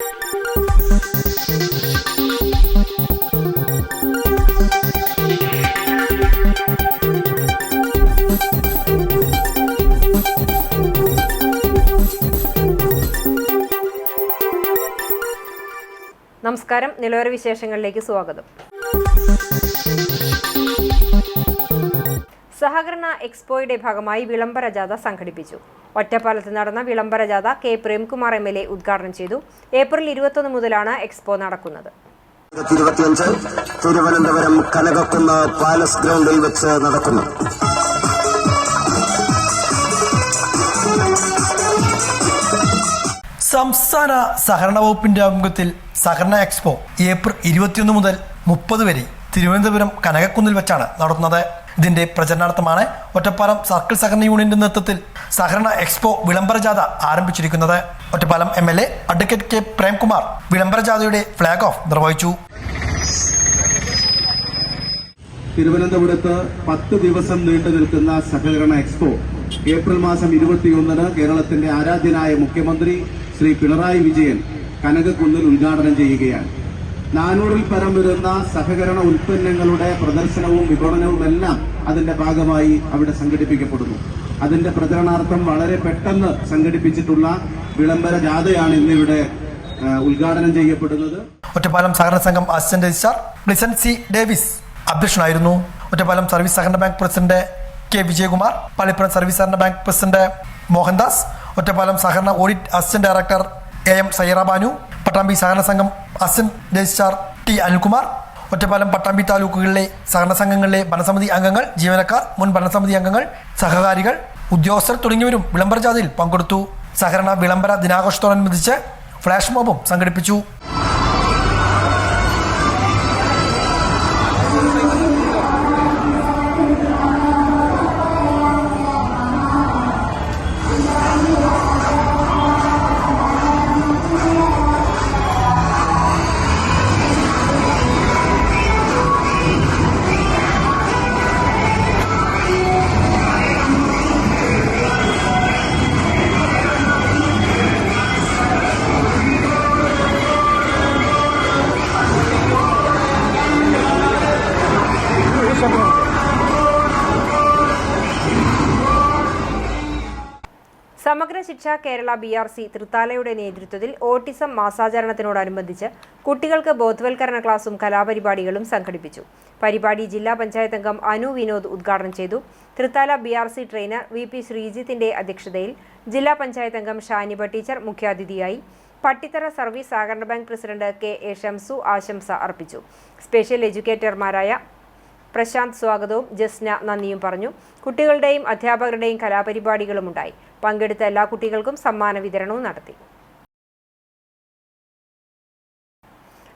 നമസ്കാരം. നിലവര വിശേഷങ്ങളിലേക്ക് സ്വാഗതം. സഹകരണ എക്സ്പോയുടെ ഭാഗമായി വിളംബര ജാഥ സംഘടിപ്പിച്ചു. ഒറ്റപ്പാലത്ത് നടന്ന വിളംബര ജാഥ കെ പ്രേംകുമാർ MLA ഉദ്ഘാടനം ചെയ്തു. ഏപ്രിൽ 21 മുതലാണ് എക്സ്പോ നടക്കുന്നത്. തിരുവനന്തപുരം കനകക്കുന്ന് പാലസ് ഗ്രൗണ്ടിൽ വെച്ച് നടക്കുന്നു. സംസ്ഥാന സഹകരണ വകുപ്പിന്റെ ആഭിമുഖ്യത്തിൽ സഹകരണ എക്സ്പോ ഏപ്രിൽ 21 മുതൽ 30 വരെ തിരുവനന്തപുരം കനകക്കുന്നിൽ വെച്ചാണ് നടത്തുന്നത്. ഇതിന്റെ പ്രചരണാർത്ഥമാണ് ഒറ്റപ്പാലം സർക്കിൾ സഹകരണ യൂണിയന്റെ നേതൃത്വത്തിൽ സഹകരണ എക്സ്പോ വിളംബര ജാഥ ആരംഭിച്ചിരിക്കുന്നത്. Ottapalam MLA advocate K Premkumar വിളംബര ജാഥയുടെ ഫ്ളാഗ് ഓഫ് നിർവഹിച്ചു. തിരുവനന്തപുരത്ത് 10 ദിവസം നീണ്ടു നിൽക്കുന്ന സഹകരണ എക്സ്പോ ഏപ്രിൽ മാസം 21 കേരളത്തിന്റെ ആരാധ്യനായ മുഖ്യമന്ത്രി ശ്രീ പിണറായി വിജയൻ കനകക്കുന്നിൽ ഉദ്ഘാടനം ചെയ്യുകയാണ്. 400-ൽ പരം വരുന്ന സഹകരണ ഉൽപ്പന്നങ്ങളുടെ പ്രദർശനവും വിപണനവും എല്ലാം അതിന്റെ ഭാഗമായി അവിടെ സംഘടിപ്പിക്കപ്പെടുന്നു. അതിന്റെ പ്രചരണാർത്ഥം വളരെ പെട്ടെന്ന് സംഘടിപ്പിച്ചിട്ടുള്ള വിളംബര ജാഥയാണ് ഇന്നിവിടെ ഉദ്ഘാടനം ചെയ്യപ്പെടുന്നത്. ഒറ്റപ്പാലം സഹകരണ സംഘം assistant registrar Blisson C Davis അധ്യക്ഷനായിരുന്നു. ഒറ്റപ്പാലം സർവീസ് സഹകരണ bank president K Vijayakumar, Pallippuram service സഹകരണ ബാങ്ക് പ്രസിഡന്റ് മോഹൻദാസ്, ഒറ്റപ്പാലം സഹകരണ audit assistant director AM Saira Banu, Pattambi സഹകരണ സംഘം assistant registrar T Anilkumar, Ottapalam Pattambi താലൂക്കുകളിലെ സഹകരണ സംഘങ്ങളിലെ ഭരണസമിതി അംഗങ്ങൾ, ജീവനക്കാർ, മുൻ ഭരണസമിതി അംഗങ്ങൾ, സഹകാരികൾ, ഉദ്യോഗസ്ഥർ തുടങ്ങിയവരും വിളംബര ജാഥയിൽ പങ്കെടുത്തു. സഹകരണ വിളംബര ദിനാഘോഷത്തോടനുബന്ധിച്ച് ഫ്ലാഷ് മോബും സംഘടിപ്പിച്ചു. സമഗ്ര ശിക്ഷ കേരള BRC തൃത്താലയുടെ നേതൃത്വത്തിൽ ഓട്ടിസം മാസാചരണത്തിനോടനുബന്ധിച്ച് കുട്ടികൾക്ക് ബോധവൽക്കരണ ക്ലാസും കലാപരിപാടികളും സംഘടിപ്പിച്ചു. പരിപാടി ജില്ലാ പഞ്ചായത്ത് അംഗം അനു വിനോദ് ഉദ്ഘാടനം ചെയ്തു. തൃത്താല BRC ട്രെയിനർ VP ശ്രീജിത്തിന്റെ അധ്യക്ഷതയിൽ ജില്ലാ പഞ്ചായത്ത് അംഗം ഷാനിബ ടീച്ചർ മുഖ്യാതിഥിയായി. പട്ടിത്തറ സർവീസ് സഹകരണ ബാങ്ക് പ്രസിഡന്റ് KA ഷംസു ആശംസ അർപ്പിച്ചു. സ്പെഷ്യൽ എഡ്യൂക്കേറ്റർമാരായ പ്രശാന്ത് സ്വാഗതവും ജസ്ന നന്ദിയും പറഞ്ഞു. കുട്ടികളുടെയും അധ്യാപകരുടെയും കലാപരിപാടികളും ഉണ്ടായി. പങ്കെടുത്ത എല്ലാ കുട്ടികൾക്കും സമ്മാന വിതരണവും നടത്തി.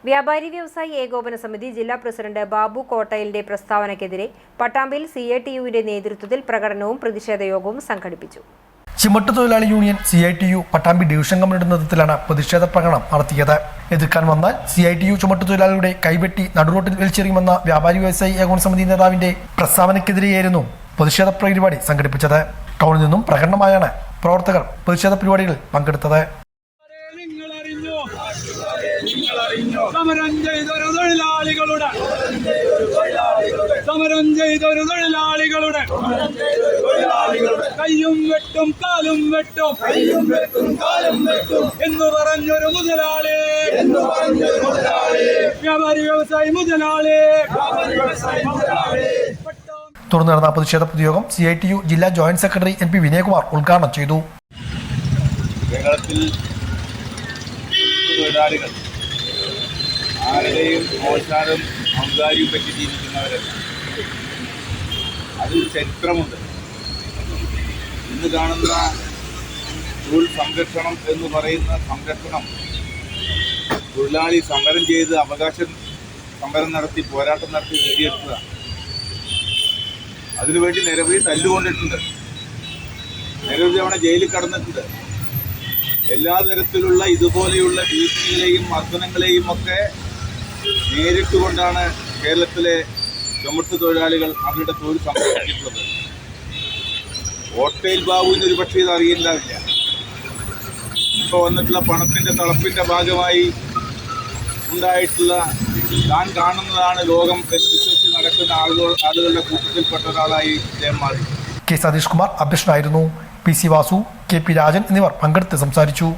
വ്യാപാരി വ്യവസായി ഏകോപന സമിതി ജില്ലാ പ്രസിഡന്റ് ബാബു കോട്ടയിലിന്റെ പ്രസ്താവനയ്ക്കെതിരെ പട്ടാമ്പിയിൽ CITUവിന്റെ നേതൃത്വത്തിൽ പ്രകടനവും പ്രതിഷേധ യോഗവും സംഘടിപ്പിച്ചു. ചുമട്ടുതൊഴിലാളി യൂണിയൻ CITU പട്ടാമ്പി ഡിവിഷൻ കമ്മിറ്റിയുടെ നേതൃത്വത്തിലാണ് പ്രതിഷേധ പ്രകടനം നടത്തിയത്. എതിർക്കാൻ വന്നാൽ CITU ചുമട്ടുതൊഴിലാളികളുടെ കൈവെട്ടി നടുറോട്ടിൽ വലിച്ചെറിയുമെന്ന വ്യാപാരി വ്യവസായി ഏകോപന സമിതി നേതാവിന്റെ പ്രസ്താവനയ്ക്കെതിരെയായിരുന്നു പ്രതിഷേധ പരിപാടി സംഘടിപ്പിച്ചത്. ടൗണിൽ നിന്നും പ്രകടനമായാണ് പ്രവർത്തകർ പ്രതിഷേധ പരിപാടികളിൽ പങ്കെടുത്തത്. സമരം ചെയ്തൊരു തൊഴിലാളികളുടെ കയ്യും വെട്ടും കാലും വെട്ടും എന്ന് പറഞ്ഞൊരു മുതലാളി, വ്യാപാരി വ്യവസായി മുതലാളി. തുടർന്ന് നടന്ന പ്രതിഷേധ പൊതുയോഗം CITU ജില്ലാ ജോയിന്റ് സെക്രട്ടറി NP വിനയകുമാർ ഉദ്ഘാടനം ചെയ്തു. കേരളത്തിൽ തൊഴിലാളികൾ ആരുടെയും മോശാനും ഔദാര്യവും പറ്റി ജീവിക്കുന്നവരല്ല. അതിൽ ചരിത്രമുണ്ട്. ഇന്ന് കാണുന്ന തൊഴിൽ സംരക്ഷണം എന്ന് പറയുന്ന സംരക്ഷണം തൊഴിലാളി സമരം ചെയ്ത് സമരം നടത്തി പോരാട്ടം നടത്തി നേടിയെടുത്തതാണ്. അതിനുവേണ്ടി നിരവധി തല്ലുകൊണ്ടിട്ടുണ്ട്, നിരവധി തവണ ജയിലിൽ കടന്നിട്ടുണ്ട്. എല്ലാ തരത്തിലുള്ള ഇതുപോലെയുള്ള ഭീഷണികളെയും മർദ്ദനങ്ങളെയും ഒക്കെ നേരിട്ടുകൊണ്ടാണ് കേരളത്തിലെ ചുമട്ടു തൊഴിലാളികൾ അവരുടെ തൊഴിൽ സംരക്ഷിച്ചിട്ടുള്ളത്. കോട്ടയിൽ ബാബുവിന് ഒരു പക്ഷേ ഇത് അറിയില്ലാവില്ല. ഇപ്പോൾ വന്നിട്ടുള്ള പണത്തിൻ്റെ തളപ്പിൻ്റെ ഭാഗമായി ഉണ്ടായിട്ടുള്ള താൻ കാണുന്നതാണ് ലോകം എന്ന് വിശ്വസിച്ച് നടക്കുന്ന ആളുകളുടെ കൂട്ടത്തിൽപ്പെട്ട ഒരാളായി അദ്ദേഹം മാറി. കെ സതീഷ് കുമാർ അധ്യക്ഷനായിരുന്നു. PC വാസു, KP രാജൻ എന്നിവർ പങ്കെടുത്ത് സംസാരിച്ചു.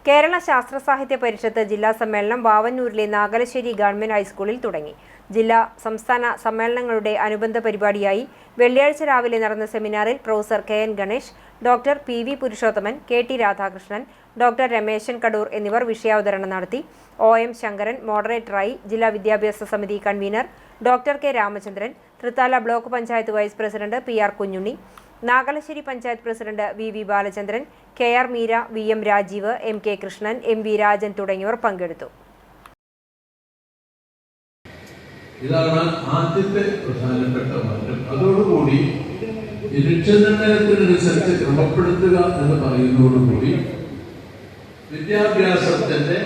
കേരള ശാസ്ത്ര സാഹിത്യ പരിഷത്ത് ജില്ലാ സമ്മേളനം വാവന്നൂരിലെ നാഗലശ്ശേരി ഗവൺമെന്റ് ഹൈസ്കൂളിൽ തുടങ്ങി. ജില്ലാ സംസ്ഥാന സമ്മേളനങ്ങളുടെ അനുബന്ധ പരിപാടിയായി വെള്ളിയാഴ്ച രാവിലെ നടന്ന സെമിനാറിൽ professor KN Ganesh, doctor PV Purushothaman, KT Radhakrishnan, doctor Rameshan Kadoor എന്നിവർ വിഷയാവതരണം നടത്തി. OM ശങ്കരൻ മോഡറേറ്ററായി. ജില്ലാ വിദ്യാഭ്യാസ സമിതി convener doctor K Ramachandran, Thrithala block panchayat vice president PR Kunhunni, Nagalassery panchayat president VV Balachandran, KR Meera, VM Rajeev, MK Krishnan, MV Rajan തുടങ്ങിയവർ പങ്കെടുത്തു. ഇതാണ് ആദ്യത്തെ പ്രധാനപ്പെട്ട മാറ്റം. അതോടുകൂടി ലക്ഷ്യനിർണ്ണയത്തിനനുസരിച്ച് ക്രമപ്പെടുത്തുക എന്ന് പറയുന്നതോടുകൂടി വിദ്യാഭ്യാസത്തിന്റെ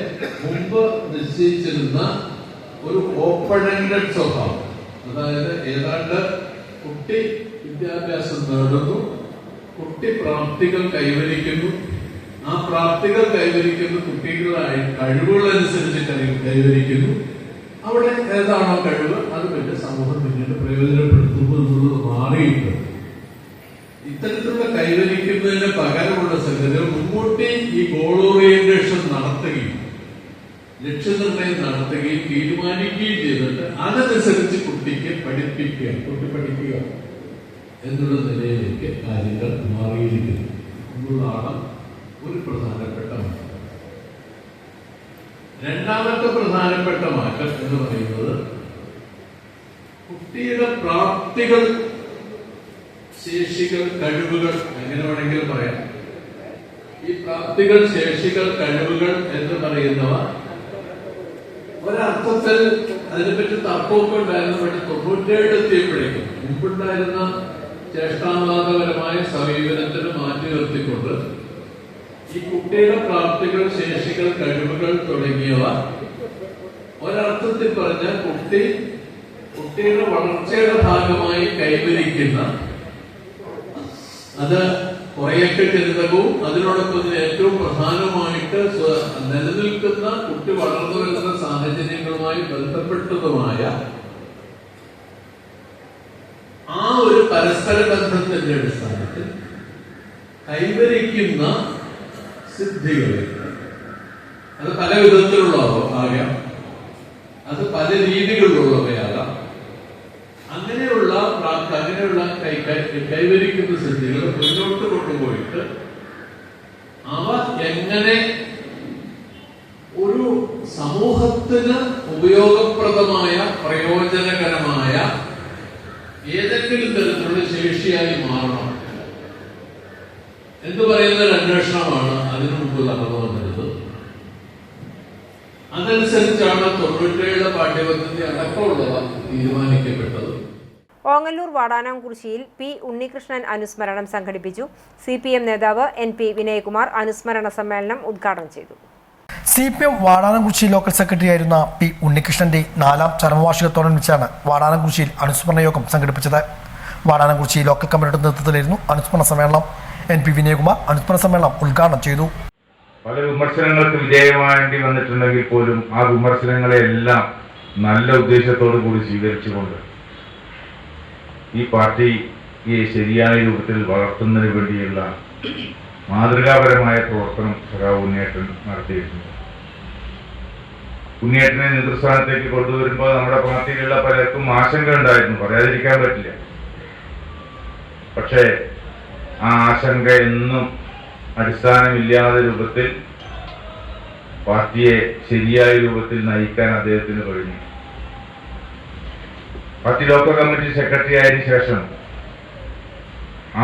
മുമ്പ് നിശ്ചയിച്ചിരുന്ന ഒരു ഓപ്പൺ എൻഡഡ് സ്വഭാവം, അതായത് ഏതാണ്ട് കുട്ടി വിദ്യാഭ്യാസം നേടുന്നു, കുട്ടി പ്രാപ്തികൾ കൈവരിക്കുന്നു, ആ പ്രാപ്തികൾ കൈവരിക്കുന്ന കുട്ടികളായി കഴിവുകളനുസരിച്ച് കൈവരിക്കുന്നു, അവിടെ ഏതാണോ കഴിവ് അത് പിന്നെ സമൂഹം പിന്നീട് പ്രയോജനപ്പെടുത്തുന്നു എന്നുള്ളത് മാറിയിട്ട് ഇത്തരത്തിലുള്ള കൈവരിക്കുന്നതിന് പകരമുള്ള സംഗതികൾ മുൻകൂട്ടി ഈ ഗോൾ ഓറിയന്റേഷൻ നടത്തുകയും ലക്ഷ്യനിർണ്ണയം നടത്തുകയും തീരുമാനിക്കുകയും ചെയ്തിട്ട് അതനുസരിച്ച് കുട്ടിക്ക് പഠിപ്പിക്കുക, കുട്ടി പഠിക്കുക എന്നുള്ള നിലയിലേക്ക് കാര്യങ്ങൾ മാറിയിരിക്കുന്നു എന്നുള്ളതാണ് ഒരു പ്രധാനപ്പെട്ട മാറ്റം. രണ്ടാമത്തെ പ്രധാനപ്പെട്ട മാറ്റം എന്ന് പറയുന്നത് കുട്ടിയുടെ പ്രാപ്തികൾ, ശേഷികൾ, കഴിവുകൾ എങ്ങനെ വേണമെങ്കിലും പറയാം. ഈ പ്രാപ്തികൾ, ശേഷികൾ, കഴിവുകൾ എന്ന് പറയുന്നവ ഒരർത്ഥത്തിൽ അതിനെപ്പറ്റി തർക്കമൊക്കെ ഉണ്ടായിരുന്നു. പക്ഷെ 97 എത്തിയപ്പോഴേക്കും മുമ്പുണ്ടായിരുന്ന ചേഷ്ടാനുവാദപരമായ സമീപനത്തിന് മാറ്റി നിർത്തിക്കൊണ്ട് ഈ കുട്ടിയുടെ പ്രാപ്തികൾ, ശേഷികൾ, കഴിവുകൾ തുടങ്ങിയവ ഒരർത്ഥത്തിൽ പറഞ്ഞാൽ കുട്ടിയുടെ വളർച്ചയുടെ ഭാഗമായി കൈവരിക്കുന്ന, അത് കുറെയൊക്കെ ജനിതകവും അതിനോടൊപ്പം ഏറ്റവും പ്രധാനമായിട്ട് നിലനിൽക്കുന്ന കുട്ടി വളർന്നു വരുന്ന സാഹചര്യങ്ങളുമായി ബന്ധപ്പെട്ടതുമായ ആ ഒരു പരസ്പര ബന്ധത്തിന്റെ അടിസ്ഥാനത്തിൽ കൈവരിക്കുന്ന സിദ്ധികൾ, അത് പല വിധത്തിലുള്ളതാകാം, അത് പല രീതികളിലുള്ളവയാകാം. അങ്ങനെയുള്ള കൈവരിക്കുന്ന സിദ്ധികൾ മുന്നോട്ട് കൊണ്ടുപോയിട്ട് അവ എങ്ങനെ ഒരു സമൂഹത്തിന് ഉപയോഗപ്രദമായ, പ്രയോജനകരമായ ഏതെങ്കിലും തരത്തിലുള്ള ശേഷിയായി മാറണം എന്ന് പറയുന്ന ഒരു അന്വേഷണമാണ് അതിനു മുമ്പ് നടന്നു വന്നിരുന്നത്. അതനുസരിച്ചാണ് 97 പാഠ്യപദ്ധതി അടക്കമുള്ളവ തീരുമാനിക്കപ്പെട്ടത്. ഓങ്ങല്ലൂർ വാടാനാംകുറിശ്ശിയിൽ P ഉണ്ണികൃഷ്ണൻ അനുസ്മരണം സംഘടിപ്പിച്ചു. CPM നേതാവ് NP വിനയകുമാർ അനുസ്മരണ സമ്മേളനം ഉദ്ഘാടനം ചെയ്തു. CPM വാടാനാംകുറിശ്ശി ലോക്കൽ സെക്രട്ടറി ആയിരുന്ന P ഉണ്ണികൃഷ്ണന്റെ 4ാം ചരമവാർഷികത്തോടനുബന്ധിച്ചാണ് വാടാനാംകുറിശ്ശിയിൽ അനുസ്മരണ യോഗം സംഘടിപ്പിച്ചത്. വാടാനാംകുറിശ്ശി ലോക്കൽ കമ്മിറ്റിയുടെ നേതൃത്വത്തിലായിരുന്നു അനുസ്മരണ സമ്മേളനം. NP വിനയകുമാർ അനുസ്മരണ സമ്മേളനം ഉദ്ഘാടനം ചെയ്തു. പല വിമർശനങ്ങൾക്ക് വിധേയമാകേണ്ടി വന്നിട്ടുണ്ടെങ്കിൽ പോലും ആ വിമർശനങ്ങളെല്ലാം നല്ല ഉദ്ദേശത്തോടു കൂടി സ്വീകരിച്ചുകൊണ്ട് ഈ പാർട്ടിയെ ശരിയായ രൂപത്തിൽ വളർത്തുന്നതിന് വേണ്ടിയുള്ള മാതൃകാപരമായ പ്രവർത്തനം സഖാവ് ഉണ്ണിയേട്ടൻ നടത്തിയിട്ടുണ്ട്. ഉണ്ണിയേട്ടനെ നേതൃസ്ഥാനത്തേക്ക് കൊണ്ടുവരുമ്പോൾ നമ്മുടെ പാർട്ടിയിലുള്ള പലർക്കും ആശങ്ക ഉണ്ടായിരുന്നു, പറയാതിരിക്കാൻ പറ്റില്ല. പക്ഷേ ആ ആശങ്ക എന്നും അടിസ്ഥാനമില്ലാത്ത രൂപത്തിൽ പാർട്ടിയെ ശരിയായ രൂപത്തിൽ നയിക്കാൻ അദ്ദേഹത്തിന് കഴിഞ്ഞു. പാർട്ടി ലോക്കൽ കമ്മിറ്റി സെക്രട്ടറി ആയതിനു ശേഷം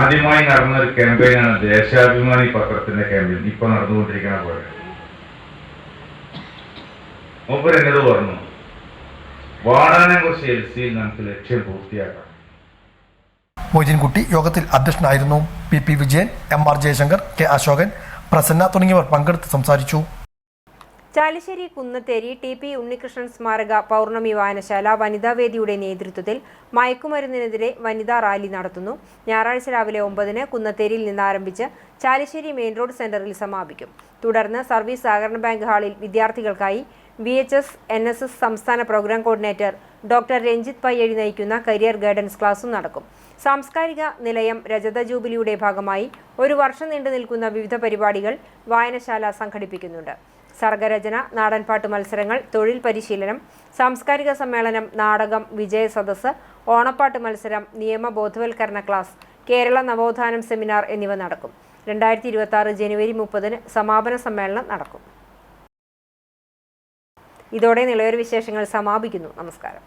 ആദ്യമായി നടന്ന ഒരു ക്യാമ്പയിനാണ് ദേശാഭിമാനി പത്രത്തിന്റെ ക്യാമ്പയിൻ. ഇപ്പൊ നടന്നുകൊണ്ടിരിക്കുന്ന പോലെ മൂപ്പർ എന്നോട് പറഞ്ഞു, വാടാനാംകുറിശ്ശി LCയിൽ നമുക്ക് ലക്ഷ്യം പൂർത്തിയാക്കാം. മൊയ്തീൻകുട്ടി യോഗത്തിൽ അധ്യക്ഷനായിരുന്നു. PP Vijayan, MR Jaishankar, K Ashokan, Prasanna തുടങ്ങിയവർ പങ്കെടുത്ത് സംസാരിച്ചു. ചാലിശ്ശേരി കുന്നത്തേരി ടി.പി. ഉണ്ണികൃഷ്ണൻ സ്മാരക പൗർണമി വായനശാല വനിതാവേദിയുടെ നേതൃത്വത്തിൽ മയക്കുമരുന്നിനെതിരെ വനിതാ റാലി നടത്തുന്നു. ഞായറാഴ്ച രാവിലെ 9-ന് കുന്നത്തേരിയിൽ നിന്ന് ആരംഭിച്ച് ചാലിശ്ശേരി മെയിൻ റോഡ് സെന്ററിൽ സമാപിക്കും. തുടർന്ന് സർവീസ് സഹകരണ ബാങ്ക് ഹാളിൽ വിദ്യാർത്ഥികൾക്കായി VHS NSS സംസ്ഥാന പ്രോഗ്രാം കോർഡിനേറ്റർ ഡോക്ടർ രഞ്ജിത്ത് പയ്യഴി നയിക്കുന്ന കരിയർ ഗൈഡൻസ് ക്ലാസും നടക്കും. സാംസ്കാരിക നിലയം രജത ജൂബിലിയുടെ ഭാഗമായി ഒരു വർഷം നീണ്ടു നിൽക്കുന്ന വിവിധ പരിപാടികൾ വായനശാല സംഘടിപ്പിക്കുന്നുണ്ട്. സർഗരചന, നാടൻപാട്ട് മത്സരങ്ങൾ, തൊഴിൽ പരിശീലനം, സാംസ്കാരിക സമ്മേളനം, നാടകം, വിജയ സദസ്സ്, ഓണപ്പാട്ട് മത്സരം, നിയമ ബോധവൽക്കരണ ക്ലാസ്, കേരള നവോത്ഥാനം സെമിനാർ എന്നിവ നടക്കും. 2026 ജനുവരി 30-ന് സമാപന സമ്മേളനം നടക്കും. ഇതോടെ നിളയൊരു വിശേഷങ്ങൾ സമാപിക്കുന്നു. നമസ്കാരം.